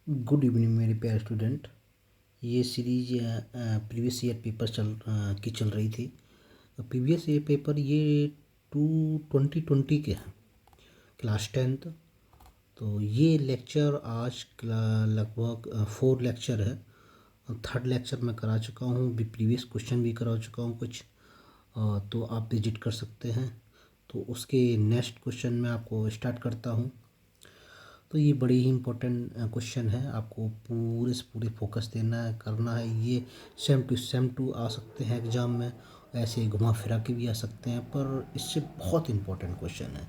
Good evening मेरे प्यारे student. ये सीरीज प्रीवियस ईयर पेपर चल रही थी। प्रीवियस ईयर पेपर ये 2020 के हैं, क्लास 10th। तो ये लेक्चर आज लगभग 4 लेक्चर है। थर्ड लेक्चर मैं करा चुका हूँ, भी प्रीवियस क्वेश्चन भी करा चुका हूँ कुछ। तो आप विजिट कर सकते हैं। तो उसके नेक्स्ट क्वेश्चन में आपको स्टार्ट करता हूँ। तो ये बड़ी ही इम्पोर्टेंट क्वेश्चन है, आपको पूरे से पूरे फोकस देना है, करना है। ये सेम टू आ सकते हैं एग्ज़ाम में, ऐसे घुमा फिरा के भी आ सकते हैं, पर इससे बहुत इम्पोर्टेंट क्वेश्चन है।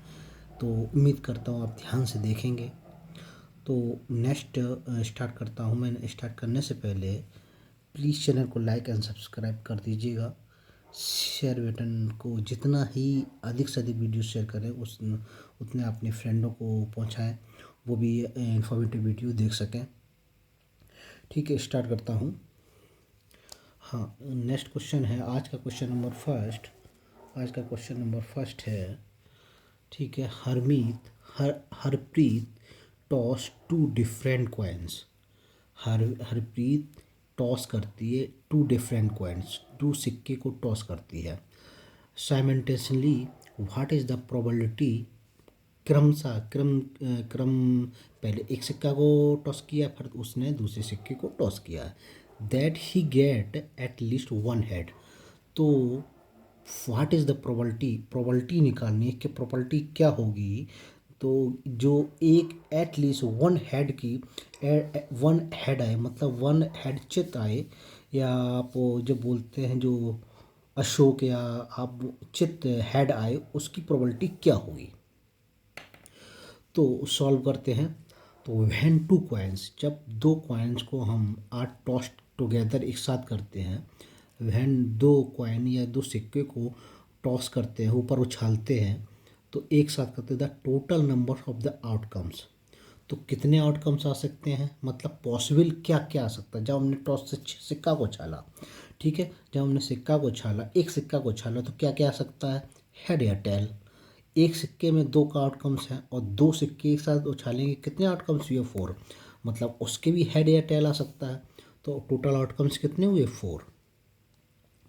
तो उम्मीद करता हूँ आप ध्यान से देखेंगे। तो नेक्स्ट स्टार्ट करता हूँ। मैं स्टार्ट करने से पहले प्लीज़ चैनल को लाइक एंड सब्सक्राइब कर दीजिएगा। शेयर बटन को जितना ही अधिक से अधिक वीडियो शेयर करें उतने अपने फ्रेंडों को पहुंचाएं, वो भी इंफॉर्मेटिव वीडियो देख सकें। ठीक है, स्टार्ट करता हूं। हाँ, नेक्स्ट क्वेश्चन है आज का क्वेश्चन नंबर फर्स्ट। आज का क्वेश्चन नंबर फर्स्ट है, ठीक है। Harpreet toss two different coins. Harpreet toss करती है टू डिफरेंट कॉइन्स, दो सिक्के को टॉस करती है। Simultaneously what is the probability, क्रमशः क्रम पहले एक सिक्का को टॉस किया, फिर उसने दूसरे सिक्के को टॉस किया, that he get at least one head. तो व्हाट इज़ द प्रोबेबिलिटी निकालनी है कि प्रोबेबिलिटी क्या होगी। तो जो एक एट लीस्ट वन हेड आए, मतलब वन हेड चित आए, या आप जो बोलते हैं जो अशोक, या आप चित हेड आए, उसकी प्रोबेबिलिटी क्या होगी। तो सॉल्व करते हैं। तो व्हेन टू कॉइन्स, जब दो कॉइन्स को हम आर टॉस टुगेदर एक साथ करते हैं, व्हेन दो कॉइन या दो सिक्के को टॉस करते हैं, ऊपर उछालते हैं, तो एक साथ करते हैं the total number of the outcomes. तो कितने आउटकम्स आ सकते हैं, मतलब पॉसिबल क्या क्या आ सकता है। जब हमने टॉस से सिक्का को छाला, ठीक है, जब हमने सिक्का को छाला, एक सिक्का को छाला, तो क्या क्या आ सकता है, हेड या टेल। एक सिक्के में दो का आउटकम्स हैं, और दो सिक्के एक साथ उछालेंगे, कितने आउटकम्स हुए, 4। मतलब उसके भी हेड या टेल आ सकता है। तो टोटल आउटकम्स कितने हुए, 4।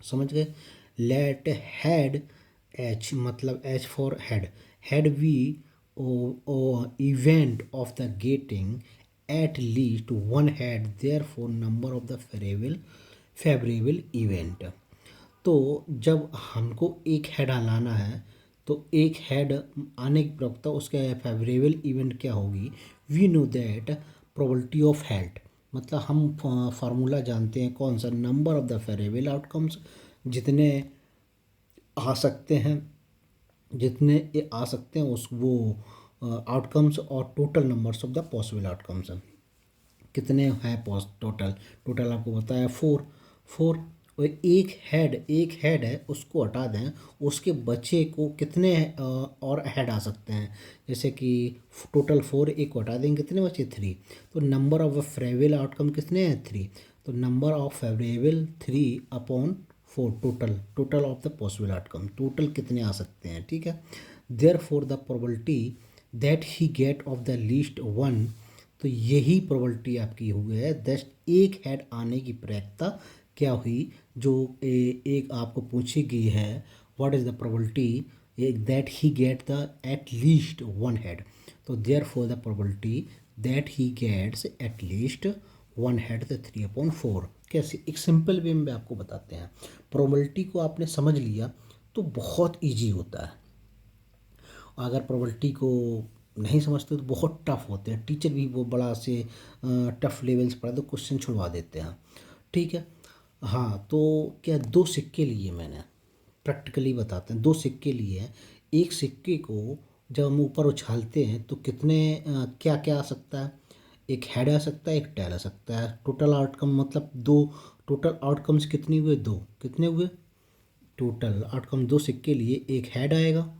समझ गए। लेट हेड एच, मतलब H for head, head we event of the getting at least one head, therefore number of the favourable event. तो जब हमको एक हेड लाना है, तो एक हेड आने की प्रवक्ता उसके फेवरेबल इवेंट क्या होगी। We know that probability of head, मतलब हम फार्मूला जानते हैं कौन सा, number of the favourable outcomes, जितने आ सकते हैं, जितने ये आ सकते हैं उस वो आउटकम्स, और total numbers of the possible outcomes कितने हैं। टोटल टोटल आपको बताया 4। और एक हेड है, उसको हटा दें, उसके बचे को कितने और हेड आ सकते हैं। जैसे कि टोटल 4, एक को हटा देंगे, कितने बचे, 3। तो नंबर ऑफ फेवरेबल आउटकम कितने हैं, 3। तो number of favourable 3/4, total of the possible outcome, total कितने आ सकते हैं, ठीक है। Therefore the probability that he get of the least one. तो यही प्रोबेबिलिटी आपकी हुई है, दस एक हेड आने की प्रयत्ता क्या हुई, जो एक आपको पूछी गई है, what is the probability that he get the at least one head. तो therefore the probability that he gets at least one head, the 3/4। कैसे, एक सिंपल वे में आपको बताते हैं। प्रोबेबिलिटी को आपने समझ लिया तो बहुत ईजी होता है। अगर प्रोबेबिलिटी को नहीं समझते तो बहुत टफ होते हैं, टीचर भी वो बड़ा से टफ लेवल्स पढ़ा तो क्वेश्चन छुड़वा देते हैं, ठीक है। हाँ, तो क्या दो सिक्के लिए, मैंने प्रैक्टिकली बताते हैं, दो सिक्के लिए हैं। एक सिक्के को जब हम ऊपर उछालते हैं तो कितने क्या क्या आ सकता है, एक हेड आ सकता है, एक टेल आ सकता है। टोटल आउटकम मतलब दो, टोटल आउटकम्स कितने हुए, दो, कितने हुए, टोटल आउटकम दो सिक्के लिए, एक हेड आएगा,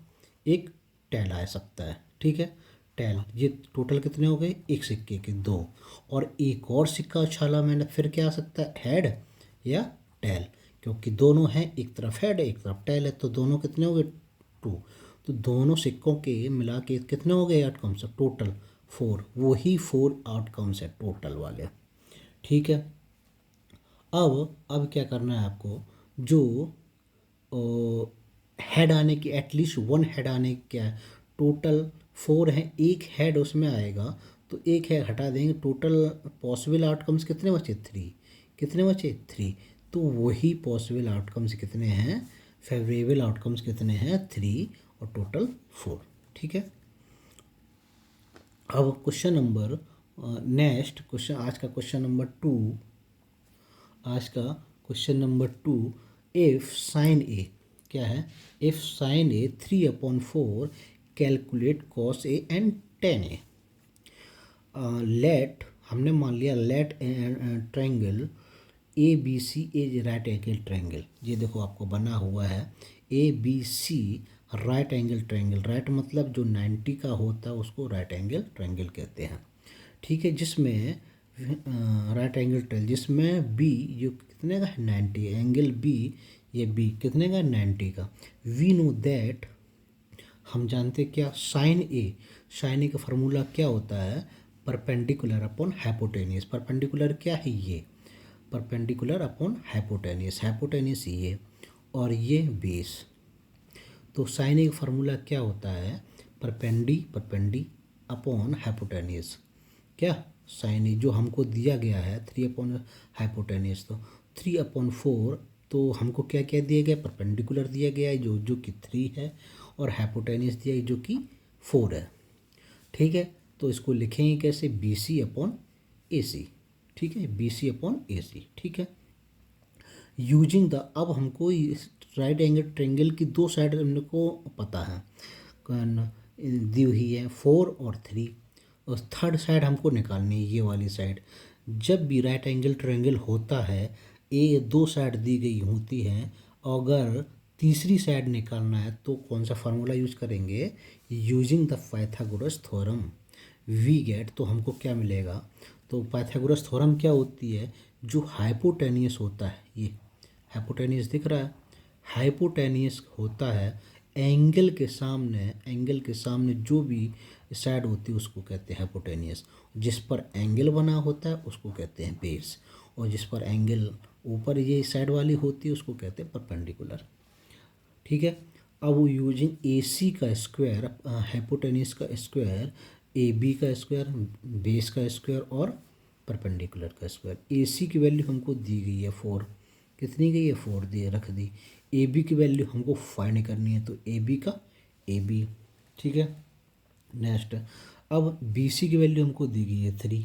एक टेल आ सकता है, ठीक है। टेल, ये टोटल कितने हो गए, एक सिक्के के दो। और एक और सिक्का उछाला मैंने, फिर क्या आ सकता है, हेड या टेल, क्योंकि दोनों हैं, एक तरफ हेड है एक तरफ टेल है, तो दोनों कितने हो गए, 2। तो दोनों सिक्कों के मिला के कितने हो गए आउटकम्स, टोटल 4, वही 4 आउटकम्स है टोटल वाले। ठीक है। अब क्या करना है आपको, जो हेड आने की एटलीस्ट वन हेड आने की क्या है, टोटल 4 है, एक हेड उसमें आएगा तो एक हेड हटा देंगे, टोटल पॉसिबल आउटकम्स कितने बचे, 3। कितने बचे, 3। तो वही पॉसिबल आउटकम्स कितने हैं, फेवरेबल आउटकम्स कितने हैं, 3 और टोटल 4। ठीक है। अब क्वेश्चन नंबर नेक्स्ट क्वेश्चन, आज का question number 2, if sine A क्या है, if sine A 3/4 calculate cos A and tan A. Let, हमने मान लिया let triangle A B C a right angle triangle, ये देखो आपको बना हुआ है A B C right angle triangle, right मतलब जो 90 का होता है उसको राइट एंगल ट्रायंगल कहते हैं। ठीक है। जिसमें राइट एंगल ट्रायंगल जिसमें बी जो कितने का है, 90, एंगल बी, ये बी कितने का, 90 का। वी नो दैट, हम जानते क्या, साइन ए का फार्मूला क्या होता है, परपेंडिकुलर अपॉन हाइपोटेनियस। परपेंडिकुलर क्या है, ये परपेंडिकुलर अपॉन हाइपोटेनियस, हाइपोटेनियस ये और ये बेस। तो साइन ए का फार्मूला क्या होता है, परपेंडी अपॉन हाइपोटेनियस। क्या, साइन ए जो हमको दिया गया है 3 अपॉन हाइपोटेनियस, तो 3/4, तो हमको क्या क्या दिया गया, परपेंडिकुलर दिया गया है जो कि 3 है, और हाइपोटेनियस दिया है जो कि 4 है। ठीक है। तो इसको लिखेंगे कैसे, बी सी अपॉन ए सी। ठीक है, बी सी अपॉन ए सी। ठीक है। यूजिंग द, अब हमको राइट एंगल ट्रायंगल की दो साइड हमको पता है, दी हुई है 4 और 3, और थर्ड साइड हमको निकालनी है, ये वाली साइड। जब भी राइट एंगल ट्रायंगल होता है, ए दो साइड दी गई होती हैं, अगर तीसरी साइड निकालना है तो कौन सा फार्मूला यूज करेंगे, using the Pythagoras theorem. We get, तो हमको क्या मिलेगा, तो पाइथागोरस थ्योरम क्या होती है, जो हाइपोटेनियस होता है, ये हाइपोटेनियस दिख रहा है, हाइपोटेनियस होता है एंगल के सामने जो भी साइड होती है उसको कहते हैं हाइपोटेनियस। जिस पर एंगल बना होता है उसको कहते हैं बेस, और जिस पर एंगल ऊपर ये साइड वाली होती है उसको कहते हैं परपेंडिकुलर। ठीक है। अब वो यूजिंग ए सी का स्क्वायर, हाइपोटेनियस का स्क्वायर, ए बी का स्क्वायर, बेस का स्क्वायर और परपेंडिकुलर का स्क्वायर। ए सी की वैल्यू हमको दी गई है 4, कितनी गई है, 4 दी रख दी। ए बी की वैल्यू हमको फाइंड करनी है, तो ए बी का ए बी। ठीक है। नेक्स्ट, अब बी सी की वैल्यू हमको दी गई है 3,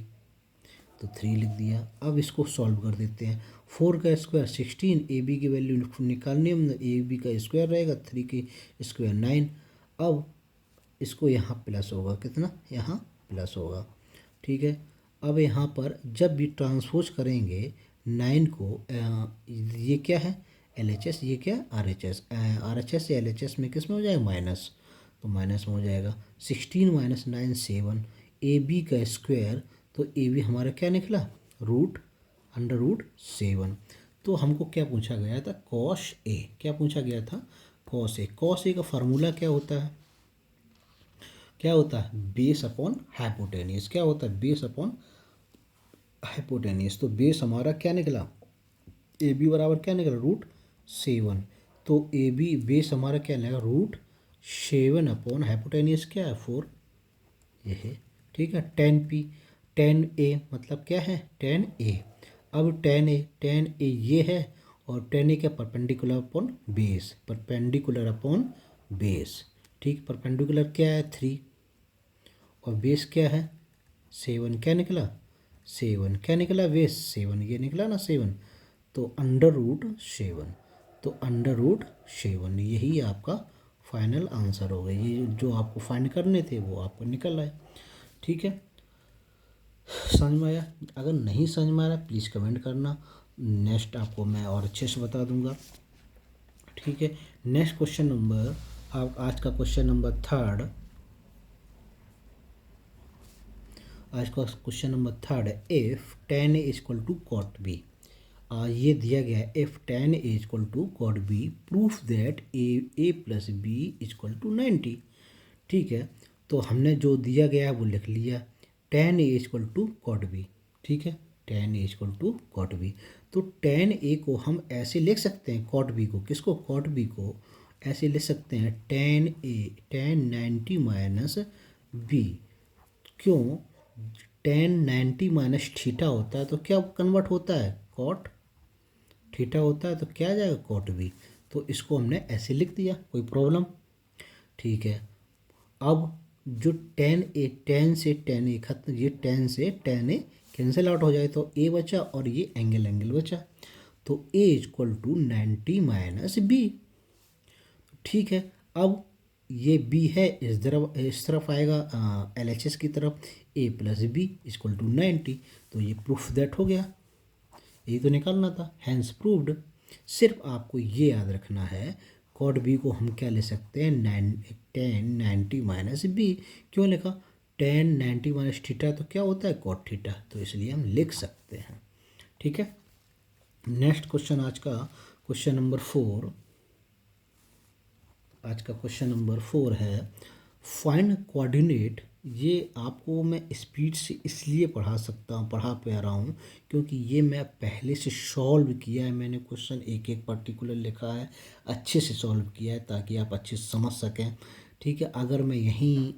तो 3 लिख दिया। अब इसको सॉल्व कर देते हैं, 4 का स्क्वायर 16, ए बी की वैल्यू निकालनी है, ए बी का स्क्वायर रहेगा 3 की स्क्वायर 9। अब इसको यहाँ प्लस होगा, कितना, यहाँ प्लस होगा। ठीक है। अब यहाँ पर जब भी ट्रांसपोज करेंगे 9 को, ये क्या है एल एच एस, ये क्या R H S, R H S से एल एच एस में किस में हो जाएगा, माइनस, तो माइनस में हो जाएगा। 16 - 9 7, ए बी का स्क्वायर, तो ए बी हमारा क्या निकला, √7। तो हमको क्या पूछा गया था, कॉस ए, क्या पूछा गया था, कॉस ए। कॉस ए का फार्मूला क्या होता है, क्या होता है, बेस अपॉन हाइपोटेनियस। क्या होता है, बेस अपॉन हाइपोटेनियस। तो बेस हमारा क्या निकला, ए बी बराबर क्या निकला, √7। तो ए बी बेस हमारा क्या निकला, √7 अपॉन हाइपोटेनियस क्या है, 4, ये है। ठीक है। 10p, 10a मतलब क्या है, 10a। अब 10a ये है, और 10a क्या, perpendicular upon base, perpendicular upon base. ठीक, परपेंडिकुलर क्या है 3, और बेस क्या है 7, क्या निकला 7, क्या निकला बेस 7, ये निकला ना 7, तो √7, तो √7 यही आपका फाइनल आंसर होगा। ये जो आपको फाइंड करने थे वो आपको निकल आए। ठीक है। समझ में आया, अगर नहीं समझ में आ रहा प्लीज़ कमेंट करना, नेक्स्ट आपको मैं और अच्छे से बता दूंगा। ठीक है। नेक्स्ट क्वेश्चन नंबर, आप आज का क्वेश्चन नंबर 3, आज का क्वेश्चन नंबर 3 है, if tan A = cot B। ये दिया गया है, if tan A = cot B, proof that A + B = 90। ठीक है। तो हमने जो दिया गया है वो लिख लिया, tan A equal to cot B, ठीक है, tan A equal to cot B. तो tan A को हम ऐसे लिख सकते हैं, कॉट बी को, किसको, कॉट बी को ऐसे लिख सकते हैं tan A tan 90 minus B. क्यों, tan 90 माइनस थीटा होता है तो क्या कन्वर्ट होता है, कॉट थीटा होता है, तो क्या आ जाएगा, कॉट बी। तो इसको हमने ऐसे लिख दिया, कोई प्रॉब्लम, ठीक है। अब जो tan से tan ए खत्म, ये tan से tan ए कैंसिल आउट हो जाए तो a बचा और ये एंगल बचा। तो a equal to 90 minus B, ठीक है। अब ये b है, इस तरफ आएगा LHS की तरफ, a plus B equal to 90। तो ये प्रूफ दैट हो गया, यही तो निकालना था, हैंस प्रूव्ड। सिर्फ आपको ये याद रखना है, कॉट बी को हम क्या ले सकते हैं, tan 90 माइनस बी। क्यों लिखा, tan 90 माइनस थीटा तो क्या होता है, कॉट थीटा, तो इसलिए हम लिख सकते हैं, ठीक है। नेक्स्ट क्वेश्चन, आज का क्वेश्चन नंबर 4, आज का क्वेश्चन नंबर 4 है फाइंड कोऑर्डिनेट। ये आपको मैं स्पीड से इसलिए पढ़ा पा रहा हूँ क्योंकि ये मैं पहले से सॉल्व किया है, मैंने क्वेश्चन एक एक पर्टिकुलर लिखा है, अच्छे से सॉल्व किया है ताकि आप अच्छे से समझ सकें, ठीक है। अगर मैं यहीं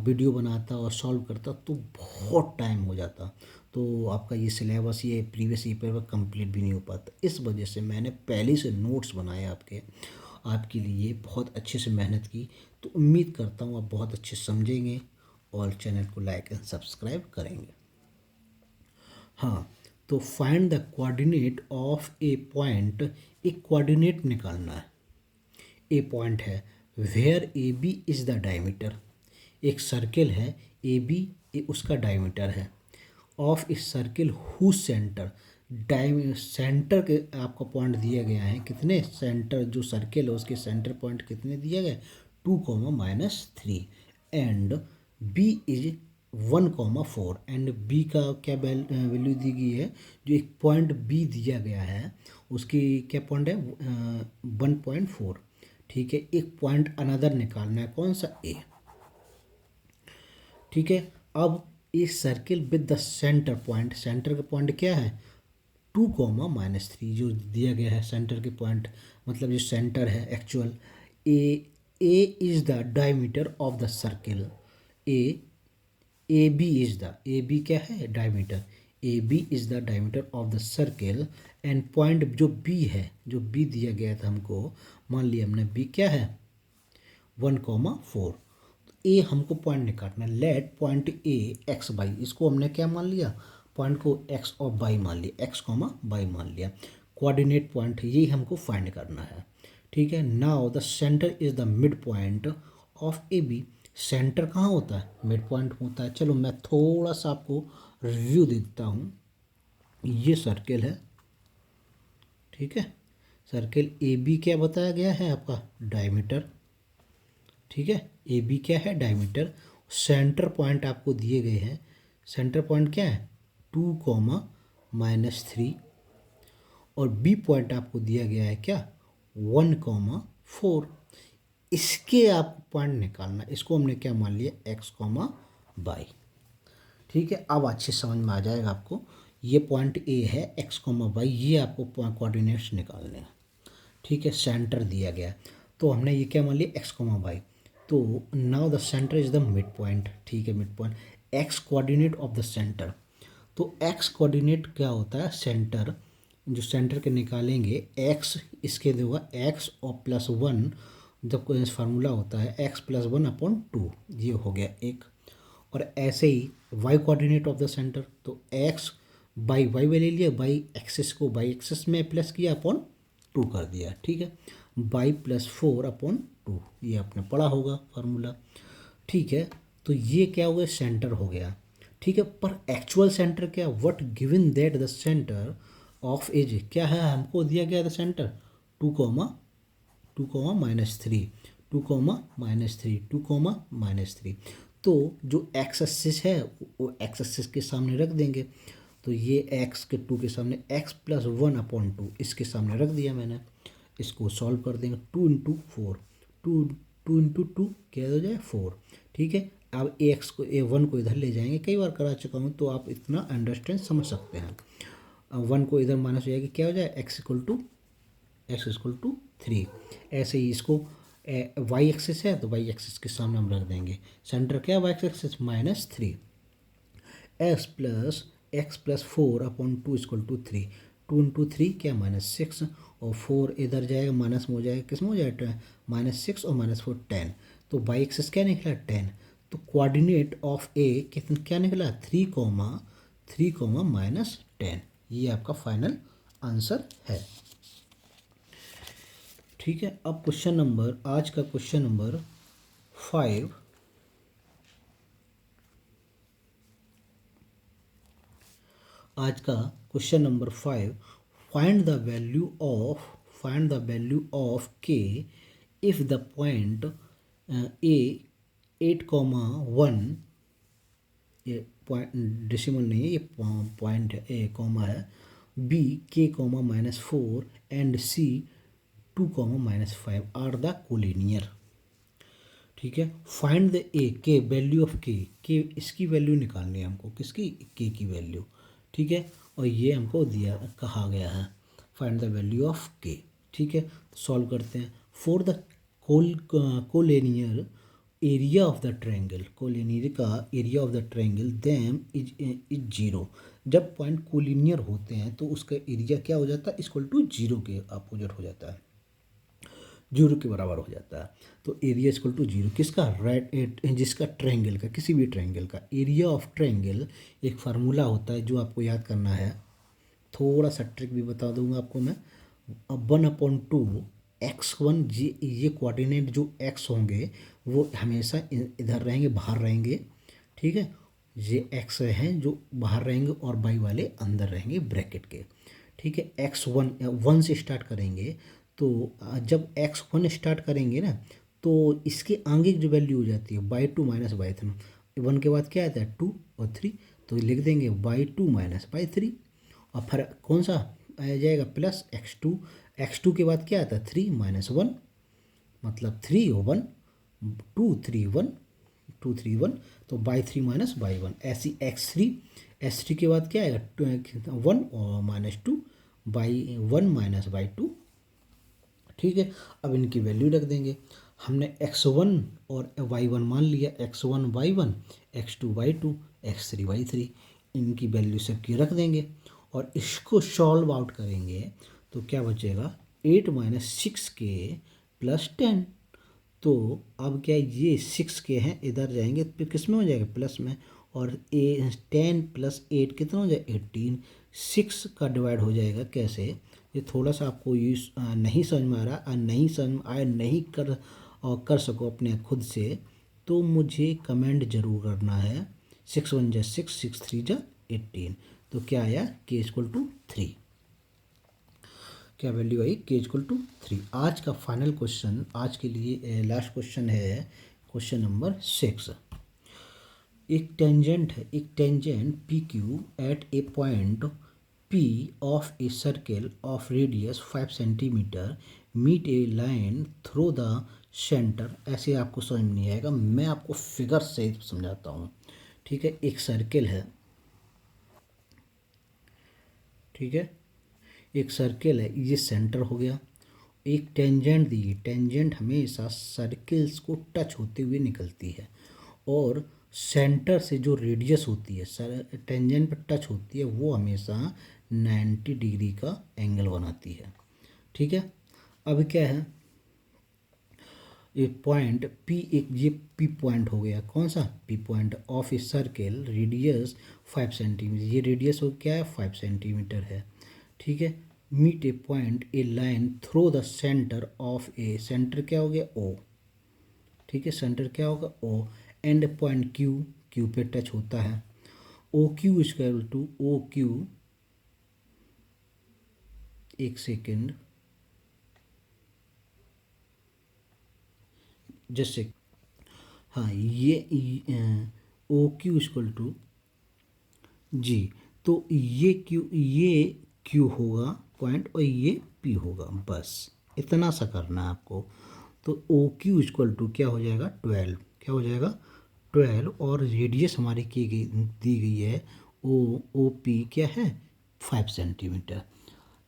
वीडियो बनाता और सॉल्व करता तो बहुत टाइम हो जाता, तो आपका ये सिलेबस, ये प्रीवियस ईयर पेपर कंप्लीट भी नहीं हो पाता। इस वजह से मैंने पहले से नोट्स बनाए आपके लिए, बहुत अच्छे से मेहनत की। तो उम्मीद करता हूँ आप बहुत अच्छे समझेंगे और चैनल को लाइक एंड सब्सक्राइब करेंगे। हाँ, तो find the coordinate of A point, एक कोऑर्डिनेट निकालना है। ए पॉइंट है where A B is the diameter, एक सर्किल है ए बी, उसका डायमीटर है, ऑफ इस सर्किल हु सेंटर, सेंटर के आपका पॉइंट दिया गया है, कितने, सेंटर जो सर्किल है उसके सेंटर पॉइंट कितने दिए गए, 2, -3, and B is 1, 4, and B का क्या वैल्यू दी गई है, जो एक पॉइंट बी दिया गया है उसकी क्या पॉइंट है, 1.4, ठीक है। एक पॉइंट अनदर निकालना है, कौन सा, ए, ठीक है। अब इस circle with the centre point, centre का पॉइंट क्या है, 2, -3 जो दिया गया है सेंटर के पॉइंट, मतलब जो सेंटर है actual, A is the diameter of the circle, A B is the, A B क्या है, diameter, A B is the diameter of the circle, and point जो बी है, जो बी दिया गया था हमको, मान लिया हमने बी क्या है, 1, 4। ए हमको पॉइंट निकालना है, let point A x by, इसको हमने क्या मान लिया, पॉइंट को एक्स और बाई मान लिया, बाई मान लिया, कोऑर्डिनेट पॉइंट यही हमको फाइंड करना है, ठीक है। Now the centre is the mid point of A B, centre कहाँ होता है, मिड पॉइंट होता है। चलो मैं थोड़ा सा आपको रिव्यू देता हूँ, ये सर्किल है, ठीक है, सर्किल ए बी क्या बताया गया है आपका, डायमीटर, ठीक है, ए बी क्या है, डायमीटर, सेंटर पॉइंट आपको दिए गए हैं, सेंटर पॉइंट क्या है, 2, -3, और बी पॉइंट आपको दिया गया है क्या, 1, 4। इसके आपको पॉइंट निकालना, इसको हमने क्या मान लिया, एक्स, बाई, ठीक है। अब अच्छे समझ में आ जाएगा आपको, ये पॉइंट ए है, एक्स, बाई, ये आपको कोऑर्डिनेट्स निकालने हैं, ठीक है। सेंटर दिया गया तो हमने ये क्या मान लिया, एक्स, बाई। तो now the centre is the mid point, ठीक है, mid point, x coordinate of the centre. तो एक्स कोऑर्डिनेट क्या होता है, सेंटर, जो सेंटर के निकालेंगे, एक्स इसके देगा एक्स और +1, जब कोई फार्मूला होता है x+1/2, ये हो गया एक। और ऐसे ही Y coordinate of the centre, तो एक्स बाई वाई में ले लिया, बाई एक्सिस को बाई एक्सिस में प्लस किया अपॉन 2 कर दिया, ठीक है, बाई +4/2, ये आपने पढ़ा होगा फार्मूला, ठीक है। तो ये क्या हो गया, सेंटर हो गया, ठीक है। पर एक्चुअल सेंटर क्या, what given that the centre of edge क्या है, हमको दिया गया था सेंटर 2, -3, 2, -3 तो जो एक्स एक्सिस है वो एक्स एक्सिस के सामने रख देंगे, तो ये एक्स के 2 के सामने x+1/2 इसके सामने रख दिया मैंने, इसको सॉल्व कर देंगे, 2 × 4, 2 2 × 2 क्या हो जाए 4, ठीक है। अब ए एक्स को A1 को इधर ले जाएंगे, कई बार करा चुका हूँ तो आप इतना अंडरस्टैंड समझ सकते हैं। अब 1 को इधर माइनस हो जाएगी, क्या हो जाए x इक्वल टू 3। ऐसे ही इसको वाई एक्सिस है तो वाई एक्सिस के सामने हम रख देंगे, सेंटर क्या है y axis -3, x plus 4/2 equal to 3, 2 into 3 क्या -6, और 4 इधर जाएगा माइनस में हो जाएगा, किस में हो जाएगा -6 और -4 10, तो वाई एक्सिस क्या निकला 10। तो कोऑर्डिनेट ऑफ ए कितना क्या निकला 3, -10। ये आपका फाइनल आंसर है। ठीक है, अब आज का क्वेश्चन नंबर 5। आज का question number 5, find the value of k if the point A 8,1, ये पॉइंट डेसिमल नहीं है, ये पॉइंट है, ए कॉमा है, B k,-4 and C 2,-5 are the collinear. ठीक है, find the k value of k इसकी वैल्यू निकालनी है हमको, किसकी के की वैल्यू। ठीक है, और ये हमको कहा गया है फाइंड द वैल्यू ऑफ के। ठीक है, तो सॉल्व करते हैं। For the collinear area of the triangle, collinear का area of the triangle them is 0। जब पॉइंट कोलिनियर होते हैं तो उसका एरिया क्या हो जाता है इक्वल टू 0 के अपोजिट हो जाता है, 0 के बराबर हो जाता है। तो एरिया इक्वल टू 0 किसका जिसका ट्रायंगल का, किसी भी ट्रायंगल का एरिया ऑफ ट्रायंगल, एक फार्मूला होता है जो आपको याद करना है, थोड़ा सा ट्रिक भी बता दूंगा आपको मैं। 1/2 x1, ये कोऑर्डिनेट जो x होंगे वो हमेशा इधर रहेंगे, बाहर रहेंगे। ठीक है, ये x हैं जो बाहर रहेंगे और y वाले अंदर रहेंगे ब्रैकेट के। ठीक है, x1 से स्टार्ट करेंगे, तो जब x1 स्टार्ट करेंगे ना तो इसके आगे की जो वैल्यू हो जाती है y2 - y3, 1 के बाद क्या आता है 2 और 3, तो लिख देंगे y2 - y3, और फिर कौन सा आ जाएगा प्लस x2 के बाद क्या आता है 3 - 1, मतलब 3 और 1, 2 3 1, 2 3 1, तो y3 - y1, ऐसी x3 के बाद क्या आएगा 1 और -2, y1 - y2। ठीक है, अब इनकी वैल्यू रख देंगे। हमने x1 और y1 मान लिया, x1 y1, x2 y2, x3 y3, इनकी वैल्यू सबकी रख देंगे और इसको सॉल्व आउट करेंगे तो क्या बचेगा 8 - 6k + 10। तो अब क्या ये 6k हैं इधर जाएंगे तो किस में हो जाएगा प्लस में, और 10 + 8 कितना हो जाएगा 18, 6 का डिवाइड हो जाएगा कैसे, ये थोड़ा सा आपको यूज नहीं समझ में आ रहा है, नहीं समझ आए, नहीं कर सको अपने खुद से, तो मुझे कमेंट जरूर करना है। 6 1 जा 6, 6 3 जा 18, तो क्या आया k = 3, क्या वैल्यू आई k = 3। आज का फाइनल क्वेश्चन, आज के लिए लास्ट क्वेश्चन है क्वेश्चन नंबर 6। एक टेंजेंट है, एक tangent P Q at a point P of a circle of radius 5 centimetre meet a line through the centre. ऐसे आपको समझ में नहीं आएगा, मैं आपको फिगर से समझाता हूँ। ठीक है, एक सर्किल है, ठीक है, एक सर्किल है, ये सेंटर हो गया, एक टेंजेंट दी, टेंजेंट हमेशा सर्किल्स को टच होते हुए निकलती है, और सेंटर से जो रेडियस होती है टेंजेंट पर टच होती है वो हमेशा 90 डिग्री का एंगल बनाती है। ठीक है, अब क्या है ये पॉइंट P, एक ये P पॉइंट हो गया, कौन सा P point of a circle radius 5 centimetre, ये रेडियस हो क्या है 5 सेंटीमीटर है। ठीक है, meet a point a line through the centre of a, centre क्या हो गया O। ठीक है, सेंटर क्या होगा O, एंड पॉइंट Q पे टच होता है, OQ = OQ, एक सेकेंड, जैसे हाँ ये OQ = जी, तो ये Q होगा पॉइंट और ये P होगा, बस इतना सा करना है आपको। तो OQ = क्या हो जाएगा 12, क्या हो जाएगा 12 और रेडियस हमारी की गई दी गई है ओ पी क्या है 5 सेंटीमीटर।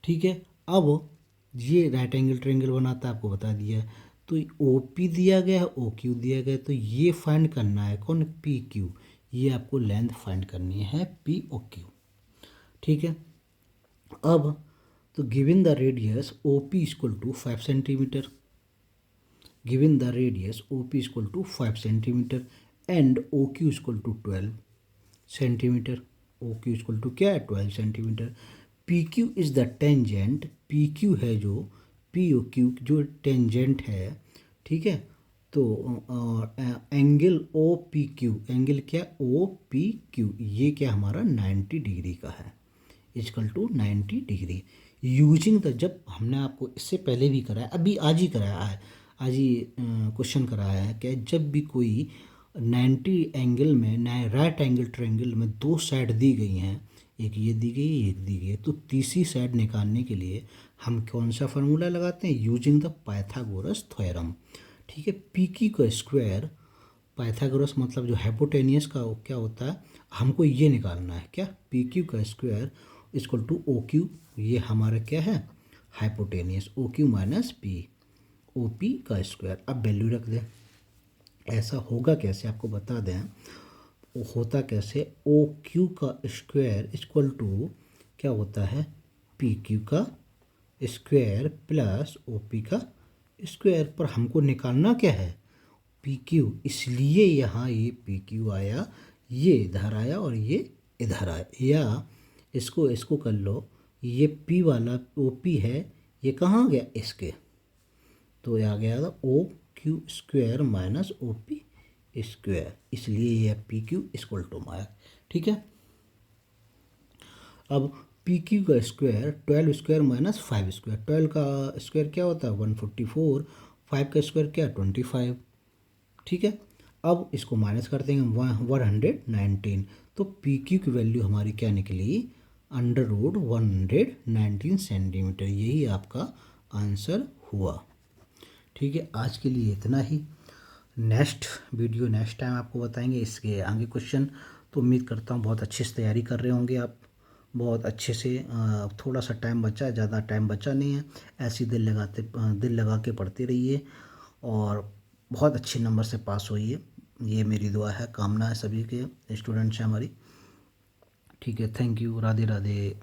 ठीक है, अब ये राइट एंगल ट्रायंगल बनाता है, आपको बता दिया है। तो ओ पी दिया गया है, ओ क्यू दिया गया है, तो ये फाइंड करना है कौन, पी क्यू। ये आपको लेंथ फाइंड करनी है पी ओ क्यू। ठीक है, अब तो given the radius O P equal to 5 centimetre, given the radius O P equal to 5 centimetre and O Q equal to 12 centimetre. O Q equal to क्या है 12 centimetre. P Q is the tangent, P Q है जो P O Q जो tangent है। ठीक है, तो angle O P Q, angle क्या ओ पी क्यू, ये क्या हमारा 90 डिग्री का है, is equal to 90 degree. Using the, जब हमने आपको इससे पहले भी कराया, अभी आज ही कराया है, आज ही क्वेश्चन कराया है कि जब भी कोई 90 एंगल में, राइट एंगल ट्रायंगल में दो साइड दी गई हैं, एक ये दी गई है, एक दी गई है, तो तीसरी साइड निकालने के लिए हम कौन सा फार्मूला लगाते हैं, यूजिंग द पाइथागोरस थ्योरम। ठीक है, पी क्यू का स्क्वायर, पाइथागोरस मतलब जो हाइपोटेनियस का वो क्या होता है, हमको ये निकालना है क्या, पी क्यू का square equal to O Q, ये हमारा क्या है hypotenuse, O Q minus P, O P का स्क्वायर। अब वैल्यू रख दें, ऐसा होगा कैसे आपको बता दें, वो होता कैसे, ओ क्यू का स्क्वायर इक्वल टू क्या होता है पी क्यू का स्क्वायर प्लस ओ पी का स्क्वायर। पर हमको निकालना क्या है पी क्यू, इसलिए यहाँ ये पी क्यू आया, ये इधर आया और ये इधर आया, या इसको इसको कर लो, ये पी वाला ओ पी है, ये कहाँ गया इसके, तो ये आ गया था O Q square minus O P square, इसलिए ये पी क्यू इक्वल टू माया। ठीक है, अब पी क्यू का स्क्वायर 12 स्क्वायर माइनस 5 स्क्वायर, 12 का स्क्वायर क्या होता है 144, 5 का स्क्वायर क्या 25। ठीक है, अब इसको माइनस कर देंगे 119, तो पी क्यू की वैल्यू हमारी क्या निकली, अंडर रूट 119 सेंटीमीटर, यही आपका आंसर हुआ। ठीक है, आज के लिए इतना ही। नेक्स्ट वीडियो नेक्स्ट टाइम आपको बताएंगे इसके आगे क्वेश्चन। तो उम्मीद करता हूँ बहुत अच्छे से तैयारी कर रहे होंगे आप, बहुत अच्छे से। थोड़ा सा टाइम बचा है, ज़्यादा टाइम बचा नहीं है, ऐसे दिल लगा के पढ़ते रहिए और बहुत अच्छे नंबर से पास होइए, ये मेरी दुआ है, कामना है सभी के स्टूडेंट्स हैं हमारी। ठीक है, थैंक यू, राधे राधे।